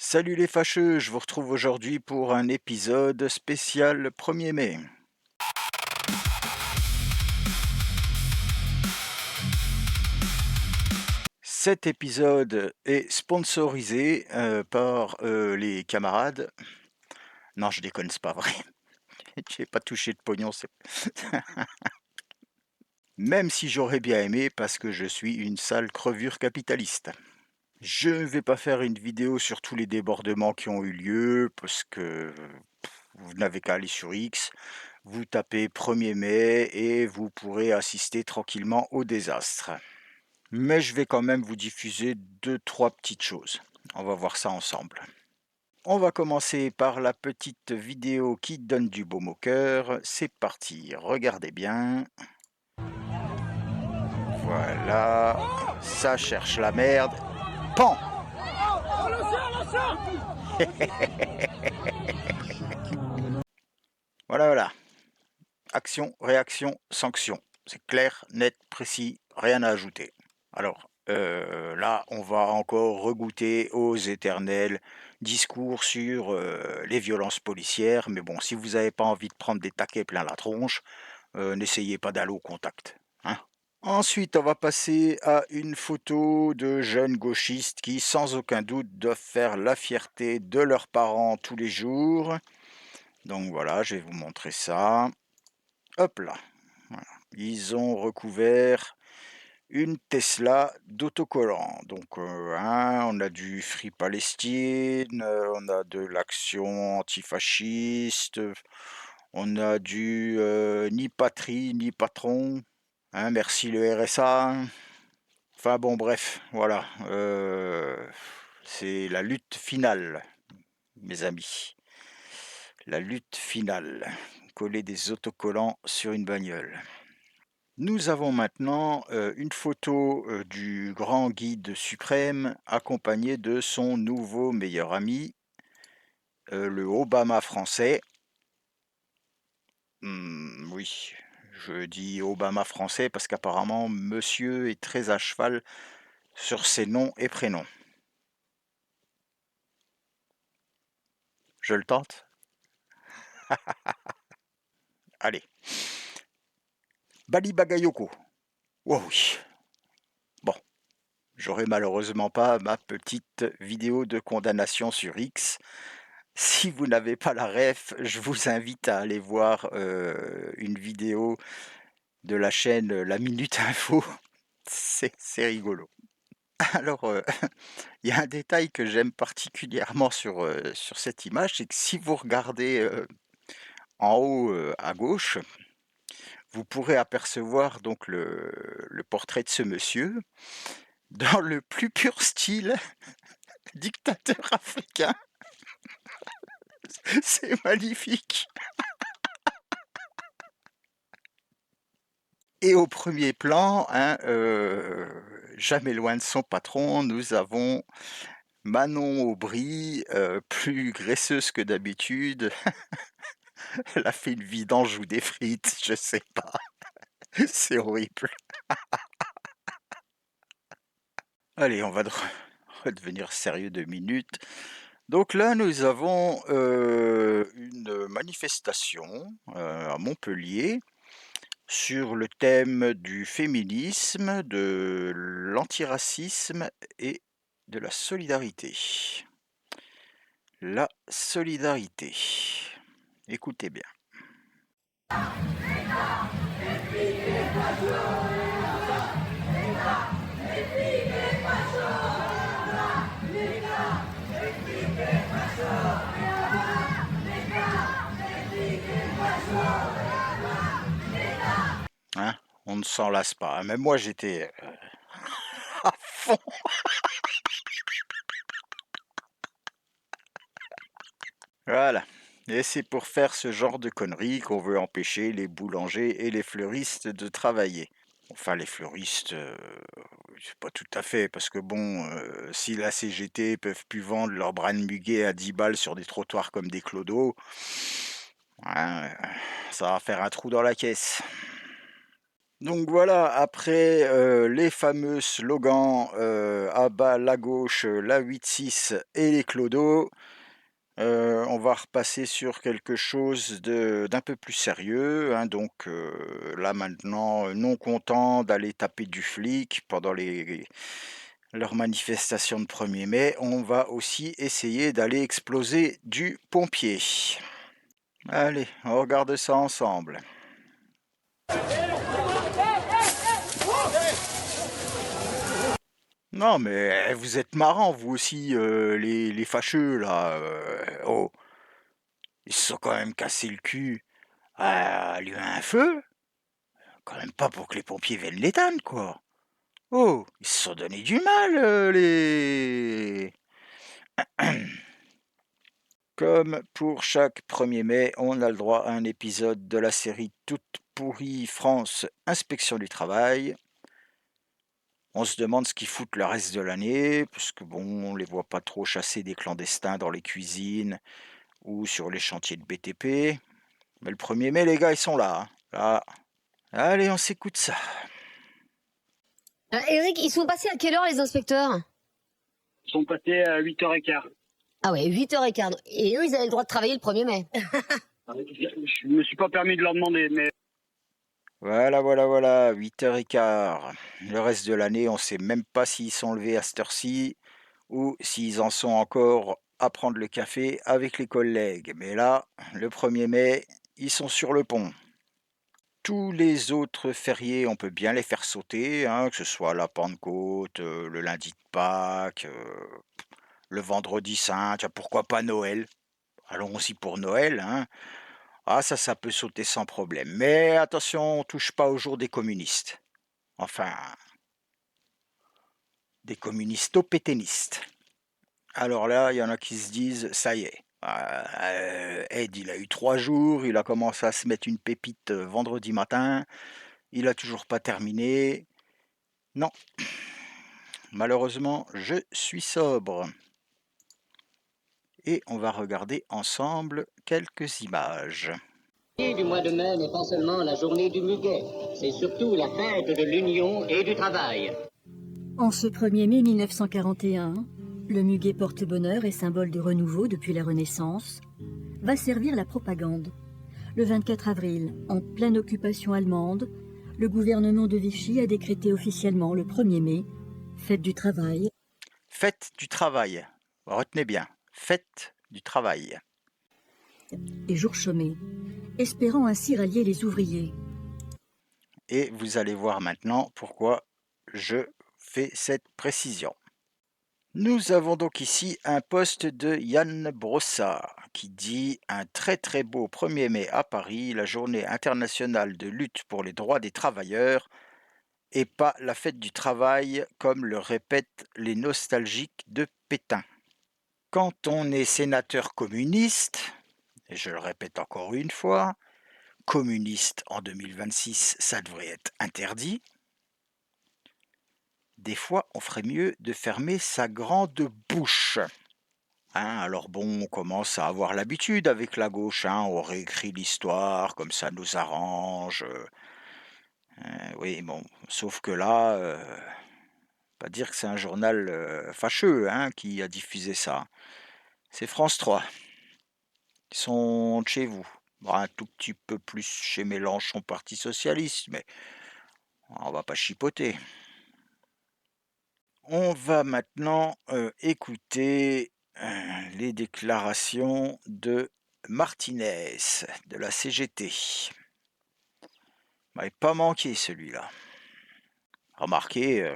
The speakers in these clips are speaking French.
Salut les fâcheux, je vous retrouve aujourd'hui pour un épisode spécial 1er mai. Cet épisode est sponsorisé par les camarades. Non, je déconne, c'est pas vrai. J'ai pas touché de pognon, même si j'aurais bien aimé parce que je suis une sale crevure capitaliste. Je ne vais pas faire une vidéo sur tous les débordements qui ont eu lieu parce que vous n'avez qu'à aller sur X, vous tapez 1er mai et vous pourrez assister tranquillement au désastre. Mais je vais quand même vous diffuser 2-3 petites choses. On va voir ça ensemble. On va commencer par la petite vidéo qui donne du baume au cœur. C'est parti, regardez bien. Voilà, ça cherche la merde. Pan! Voilà, voilà. Action, réaction, sanction. C'est clair, net, précis, rien à ajouter. Alors, là, on va encore regoûter aux éternels discours sur les violences policières. Mais bon, si vous n'avez pas envie de prendre des taquets plein la tronche, n'essayez pas d'aller au contact, hein. Ensuite, on va passer à une photo de jeunes gauchistes qui, sans aucun doute, doivent faire la fierté de leurs parents tous les jours. Donc voilà, je vais vous montrer ça. Hop là. Voilà. Ils ont recouvert une Tesla d'autocollant. Donc, on a du Free Palestine, on a de l'action antifasciste, on a du ni patrie, ni patron, hein, merci le RSA. Enfin bon, bref, voilà. C'est la lutte finale, mes amis. La lutte finale. Coller des autocollants sur une bagnole. Nous avons maintenant une photo du grand guide suprême accompagné de son nouveau meilleur ami, le Obama français. Oui, je dis Obama français parce qu'apparemment monsieur est très à cheval sur ses noms et prénoms. Je le tente? Allez. Bali Bagayoko. Oh oui. Bon, j'aurai malheureusement pas ma petite vidéo de condamnation sur X. Si vous n'avez pas la ref, je vous invite à aller voir une vidéo de la chaîne La Minute Info. C'est rigolo. Alors, il y a un détail que j'aime particulièrement sur cette image, c'est que si vous regardez en haut à gauche, vous pourrez apercevoir donc le portrait de ce monsieur dans le plus pur style dictateur africain. C'est magnifique. Et au premier plan, hein, jamais loin de son patron, nous avons Manon Aubry, plus graisseuse que d'habitude. Elle a fait une vidange ou des frites, je sais pas. C'est horrible. Allez, on va redevenir sérieux 2 minutes. Donc là, nous avons une manifestation à Montpellier sur le thème du féminisme, de l'antiracisme et de la solidarité. La solidarité. Écoutez bien. Hein, on ne s'en lasse pas. Même moi, j'étais à fond. Voilà. Et c'est pour faire ce genre de conneries qu'on veut empêcher les boulangers et les fleuristes de travailler. Enfin, les fleuristes, c'est pas tout à fait, parce que bon, si la CGT peuvent plus vendre leur bran muguet à 10 balles sur des trottoirs comme des clodos, hein, ça va faire un trou dans la caisse. Donc voilà, après les fameux slogans à bas la gauche, la 8-6 et les clodos, on va repasser sur quelque chose d'un peu plus sérieux, hein. Donc là maintenant, non content d'aller taper du flic pendant leurs manifestations de 1er mai, on va aussi essayer d'aller exploser du pompier. Allez, on regarde ça ensemble. Non, mais vous êtes marrants, vous aussi, les fâcheux, là. Oh, ils se sont quand même cassé le cul à allumer un feu. Quand même pas pour que les pompiers viennent l'éteindre, quoi. Oh, ils se sont donné du mal, les... Comme pour chaque 1er mai, on a le droit à un épisode de la série Toute pourrie France Inspection du travail. On se demande ce qu'ils foutent le reste de l'année, parce que bon, on les voit pas trop chasser des clandestins dans les cuisines ou sur les chantiers de BTP. Mais le 1er mai, les gars, ils sont là, hein. Là. Allez, on s'écoute ça. Eric, ils sont passés à quelle heure les inspecteurs? Ils sont passés à 8h15. Ah ouais, 8h15. Et eux, ils avaient le droit de travailler le 1er mai. Je me suis pas permis de leur demander, mais Voilà, 8h15. Le reste de l'année, on sait même pas s'ils sont levés à cette heure-ci ou s'ils en sont encore à prendre le café avec les collègues. Mais là, le 1er mai, ils sont sur le pont. Tous les autres fériés, on peut bien les faire sauter, hein, que ce soit la Pentecôte, le lundi de Pâques, le vendredi saint, tiens, pourquoi pas Noël? Allons aussi pour Noël, hein. Ah ça peut sauter sans problème. Mais attention, on touche pas au jour des communistes. Enfin, des communistopétainistes. Alors là, il y en a qui se disent, ça y est, Ed, il a eu 3 jours, il a commencé à se mettre une pépite vendredi matin, il a toujours pas terminé. Non, malheureusement, je suis sobre. Et on va regarder ensemble quelques images. Du mois de mai n'est pas seulement la journée du muguet, c'est surtout la fête de l'union et du travail. En ce 1er mai 1941, le muguet porte-bonheur et symbole de renouveau depuis la Renaissance va servir la propagande. Le 24 avril, en pleine occupation allemande, le gouvernement de Vichy a décrété officiellement le 1er mai, fête du travail. Fête du travail. Retenez bien, fête du travail. Et jour chômé, espérant ainsi rallier les ouvriers. Et vous allez voir maintenant pourquoi je fais cette précision. Nous avons donc ici un post de Yann Brossard qui dit « Un très très beau 1er mai à Paris, la journée internationale de lutte pour les droits des travailleurs et pas la fête du travail comme le répètent les nostalgiques de Pétain. Quand on est sénateur communiste, et je le répète encore une fois, communiste en 2026, ça devrait être interdit. Des fois, on ferait mieux de fermer sa grande bouche. Hein, alors bon, on commence à avoir l'habitude avec la gauche, hein, on réécrit l'histoire comme ça nous arrange. Oui, bon, sauf que là, pas dire que c'est un journal fâcheux, hein, qui a diffusé ça. C'est France 3. Ils sont de chez vous. Bon, un tout petit peu plus chez Mélenchon Parti Socialiste, mais on va pas chipoter. On va maintenant écouter les déclarations de Martinez, de la CGT. Il m'avait pas manqué celui-là. Remarquez,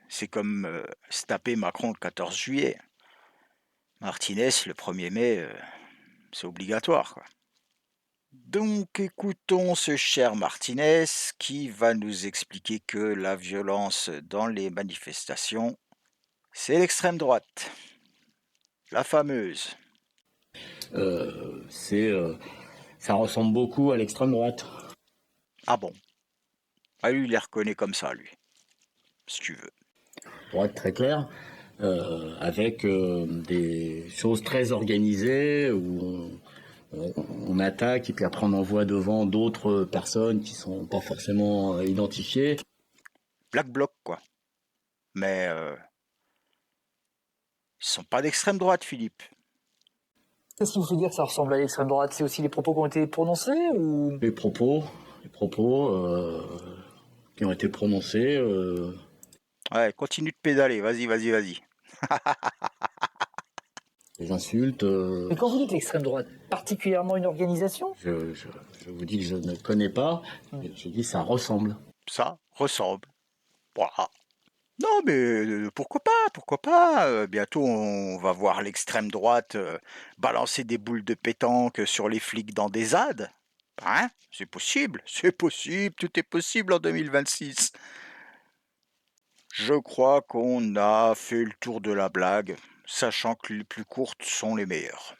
c'est comme se taper Macron le 14 juillet. Martinez, le 1er mai, c'est obligatoire, quoi. Donc écoutons ce cher Martinez qui va nous expliquer que la violence dans les manifestations, c'est l'extrême droite, la fameuse. Ça ressemble beaucoup à l'extrême droite. Ah bon? Ah lui, il les reconnaît comme ça, lui, si tu veux. Droite très claire, avec des choses très organisées où On attaque et puis après on envoie devant d'autres personnes qui sont pas forcément identifiées. Black Bloc, quoi. Mais ils sont pas d'extrême droite, Philippe. Qu'est-ce qui vous fait dire que ça ressemble à l'extrême droite? C'est aussi les propos qui ont été prononcés ou... Les propos qui ont été prononcés. Ouais, continue de pédaler, vas-y. Les insultes. Mais quand vous dites l'extrême droite, particulièrement une organisation? Je vous dis que je ne connais pas. Je dis ça ressemble. Ça ressemble. Voilà. Non, mais pourquoi pas. Bientôt, on va voir l'extrême droite balancer des boules de pétanque sur les flics dans des ZAD. Hein? C'est possible, tout est possible en 2026. Je crois qu'on a fait le tour de la blague, sachant que les plus courtes sont les meilleures.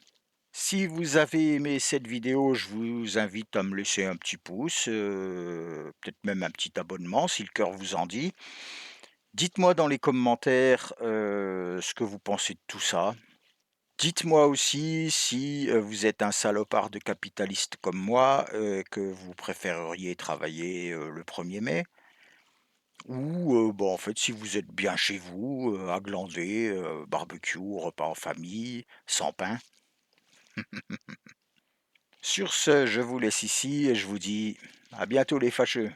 Si vous avez aimé cette vidéo, je vous invite à me laisser un petit pouce, peut-être même un petit abonnement si le cœur vous en dit. Dites-moi dans les commentaires ce que vous pensez de tout ça. Dites-moi aussi si vous êtes un salopard de capitaliste comme moi, que vous préféreriez travailler le 1er mai. Ou en fait, si vous êtes bien chez vous, à glander, barbecue, repas en famille, sans pain. Sur ce, je vous laisse ici et je vous dis à bientôt les fâcheux.